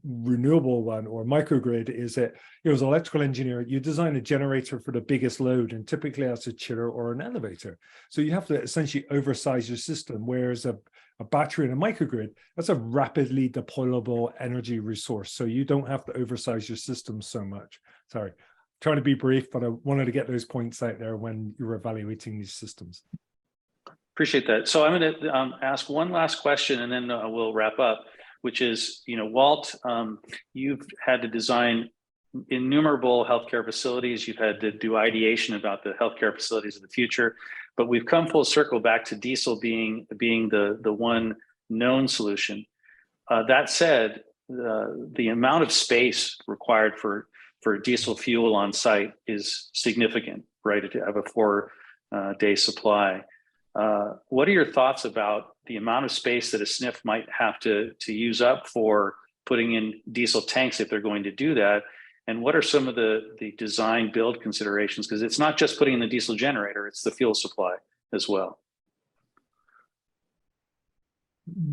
renewable one or microgrid, is that, you know, as an electrical engineer, you design a generator for the biggest load, and typically that's a chiller or an elevator. So you have to essentially oversize your system, whereas a battery and a microgrid, that's a rapidly deployable energy resource. So you don't have to oversize your system so much. Sorry, trying to be brief, but I wanted to get those points out there when you're evaluating these systems. Appreciate that. So I'm going to ask one last question, and then we'll wrap up, which is, you know, Walt, you've had to design innumerable healthcare facilities. You've had to do ideation about the healthcare facilities of the future, but we've come full circle back to diesel being the one known solution. That said, the amount of space required for diesel fuel on site is significant, right? To have a 4-day supply. What are your thoughts about the amount of space that a SNF might have to use up for putting in diesel tanks if they're going to do that? And what are some of the design build considerations? Because it's not just putting in the diesel generator, it's the fuel supply as well.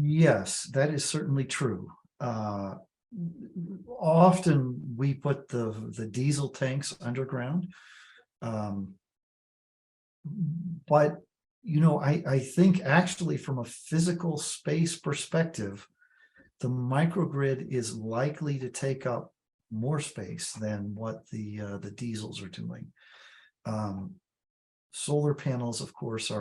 Yes, that is certainly true. Often we put the diesel tanks underground. But you know, I think actually from a physical space perspective, the microgrid is likely to take up more space than what the diesels are doing. Solar panels, of course,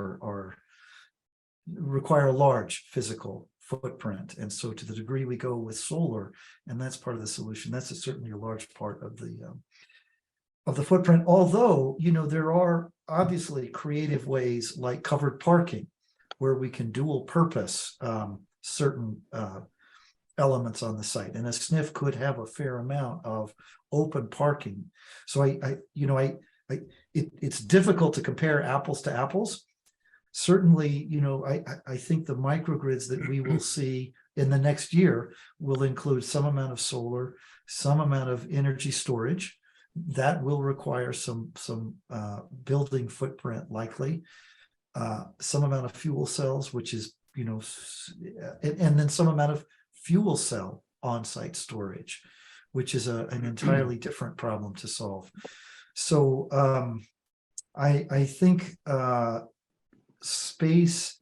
require a large physical footprint, and so to the degree we go with solar, and that's part of the solution, that's certainly a large part of the footprint. Although, you know, there are obviously creative ways like covered parking, where we can dual purpose certain elements on the site, and a SNF could have a fair amount of open parking. So it's difficult to compare apples to apples. Certainly, you know, I think the microgrids that we will see in the next year will include some amount of solar, some amount of energy storage. That will require some building footprint, likely, some amount of fuel cells, which is, you know, and then some amount of fuel cell on-site storage, which is an entirely different problem to solve. So I think space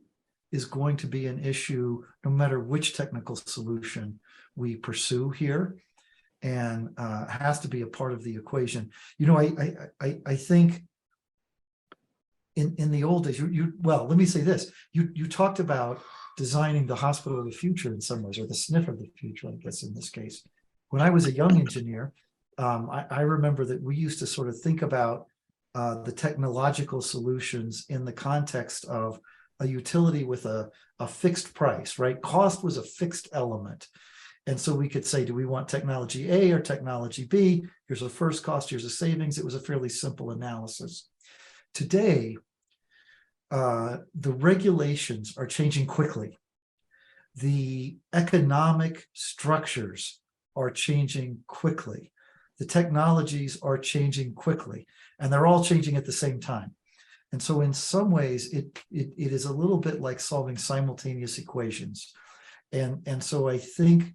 is going to be an issue no matter which technical solution we pursue here, and has to be a part of the equation. You know, I think in the old days, well, let me say this, you talked about designing the hospital of the future in some ways, or the SNF of the future, I guess in this case. When I was a young engineer, I remember that we used to sort of think about the technological solutions in the context of a utility with a fixed price, right? Cost was a fixed element. And so we could say, do we want technology A or technology B? Here's a first cost, here's a savings. It was a fairly simple analysis. Today, the regulations are changing quickly. The economic structures are changing quickly. The technologies are changing quickly, and they're all changing at the same time. And so in some ways, it is a little bit like solving simultaneous equations. And so I think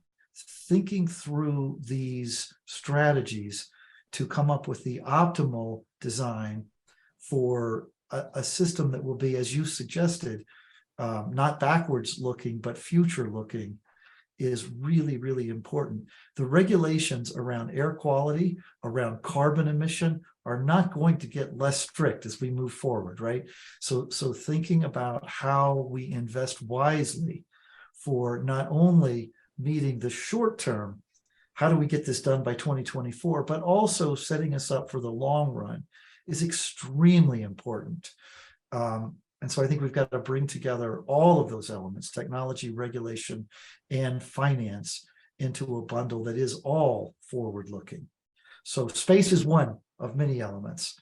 thinking through these strategies to come up with the optimal design for a system that will be, as you suggested, not backwards looking, but future looking, is really, really important. The regulations around air quality, around carbon emission, are not going to get less strict as we move forward, right? So thinking about how we invest wisely for not only meeting the short term, how do we get this done by 2024, but also setting us up for the long run is extremely important. And so I think we've got to bring together all of those elements, technology, regulation, and finance, into a bundle that is all forward-looking. So space is one of many elements.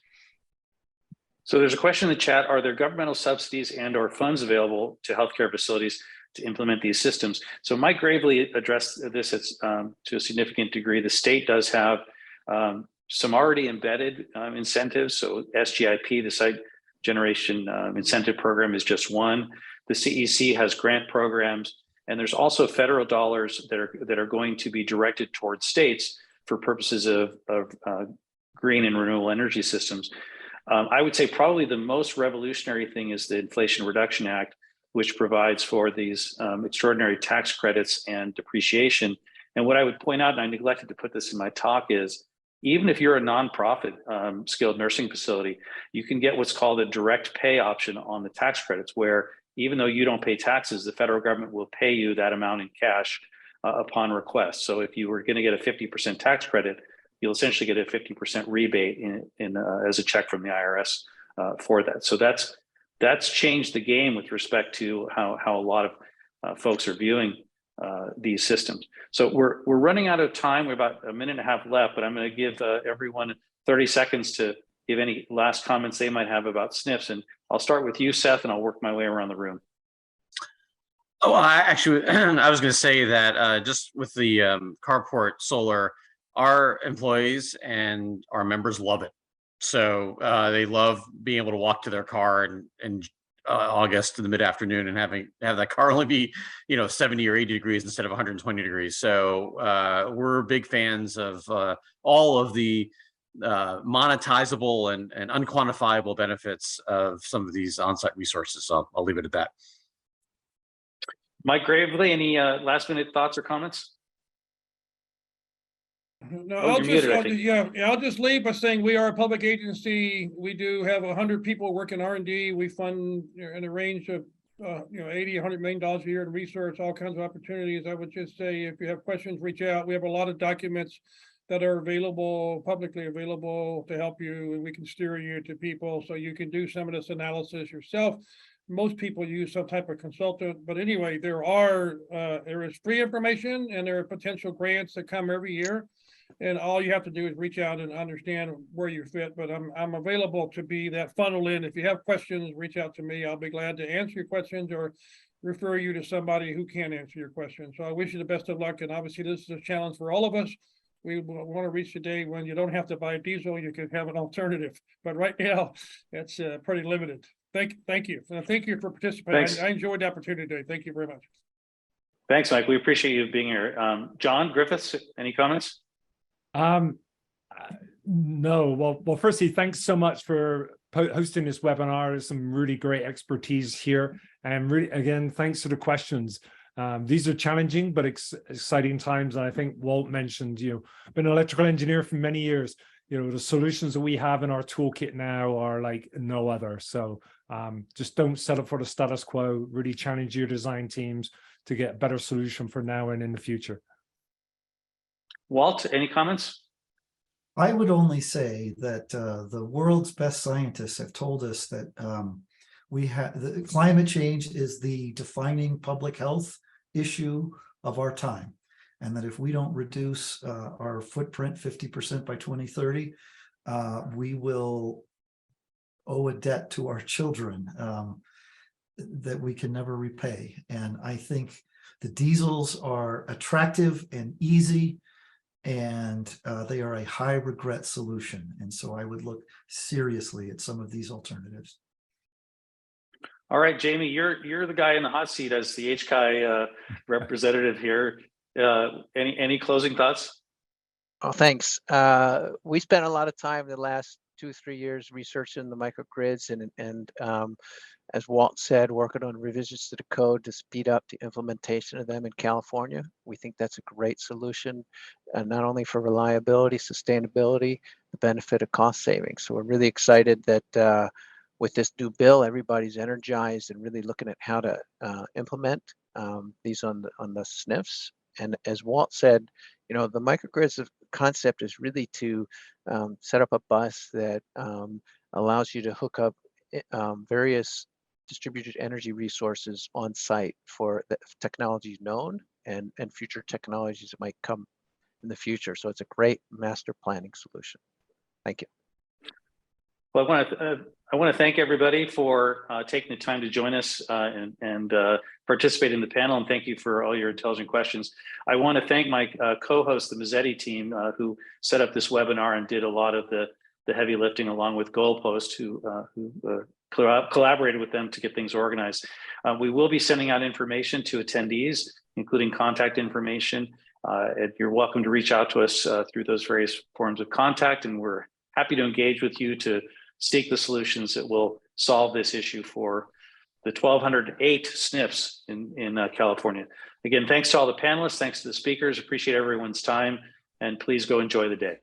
So there's a question in the chat: are there governmental subsidies and/or funds available to healthcare facilities to implement these systems? So Mike Gravely addressed this to a significant degree. The state does have some already embedded incentives. So SGIP, the Site Generation Incentive Program, is just one. The CEC has grant programs, and there's also federal dollars that are going to be directed towards states for purposes of green and renewable energy systems. I would say probably the most revolutionary thing is the Inflation Reduction Act, which provides for these extraordinary tax credits and depreciation. And what I would point out, and I neglected to put this in my talk, is even if you're a nonprofit skilled nursing facility, you can get what's called a direct pay option on the tax credits, where even though you don't pay taxes, the federal government will pay you that amount in cash upon request. So if you were going to get a 50% tax credit, you'll essentially get a 50% rebate as a check from the IRS for that. So that's changed the game with respect to how a lot of folks are viewing these systems. So we're running out of time. We're about a minute and a half left, but I'm going to give everyone 30 seconds to give any last comments they might have about SNFs. And I'll start with you, Seth, and I'll work my way around the room. Oh, I was going to say that just with the carport solar, our employees and our members love it. So they love being able to walk to their car in August in the mid-afternoon and have that car only be 70 or 80 degrees instead of 120 degrees. So we're big fans of all of the monetizable and unquantifiable benefits of some of these on-site resources. So I'll leave it at that. Mike Gravely, any last minute thoughts or comments? No, Oh, I'll just leave by saying we are a public agency. We do have 100 people working R&D. We fund in a range of $80, $100 million a year in research, all kinds of opportunities. I would just say, if you have questions, reach out. We have a lot of documents that are available, publicly available, to help you, and we can steer you to people so you can do some of this analysis yourself. Most people use some type of consultant, but anyway, there is free information, and there are potential grants that come every year. And all you have to do is reach out and understand where you fit. But I'm available to be that funnel in. If you have questions, reach out to me. I'll be glad to answer your questions or refer you to somebody who can answer your questions. So I wish you the best of luck. And obviously, this is a challenge for all of us. We want to reach the day when you don't have to buy diesel. You can have an alternative. But right now, it's pretty limited. Thank you. And thank you for participating. I enjoyed the opportunity today. Thank you very much. Thanks, Mike. We appreciate you being here. John Griffiths, any comments? No. Well, firstly, thanks so much for hosting this webinar. There's some really great expertise here, and really, again, thanks for the questions. These are challenging but exciting times. And I think Walt mentioned, been an electrical engineer for many years. The solutions that we have in our toolkit now are like no other. So just don't settle for the status quo. Really challenge your design teams to get a better solution for now and in the future. Walt, any comments? I would only say that the world's best scientists have told us that the climate change is the defining public health issue of our time, and that if we don't reduce our footprint 50% by 2030, we will owe a debt to our children that we can never repay. And I think the diesels are attractive and easy, and they are a high regret solution. And so I would look seriously at some of these alternatives. All right, Jamie, you're the guy in the hot seat as the HCI representative here. Any closing thoughts? Oh, thanks. We spent a lot of time the last 2-3 years researching the microgrids and as Walt said, working on revisions to the code to speed up the implementation of them in California. We think that's a great solution, not only for reliability, sustainability, the benefit of cost savings. So we're really excited that with this new bill, everybody's energized and really looking at how to implement these on the SNFs. And as Walt said, the microgrids concept is really to set up a bus that allows you to hook up various distributed energy resources on site for the technologies known and future technologies that might come in the future. So it's a great master planning solution. Thank you. Well, I want to thank everybody for taking the time to join us and participate in the panel, and thank you for all your intelligent questions. I want to thank my co-host, the Mazzetti team, who set up this webinar and did a lot of the heavy lifting, along with Goalpost, who collaborated with them to get things organized. We will be sending out information to attendees, including contact information. And you're welcome to reach out to us through those various forms of contact, and we're happy to engage with you to seek the solutions that will solve this issue for the 1,208 SNFs in California. Again, thanks to all the panelists, thanks to the speakers, appreciate everyone's time, and please go enjoy the day.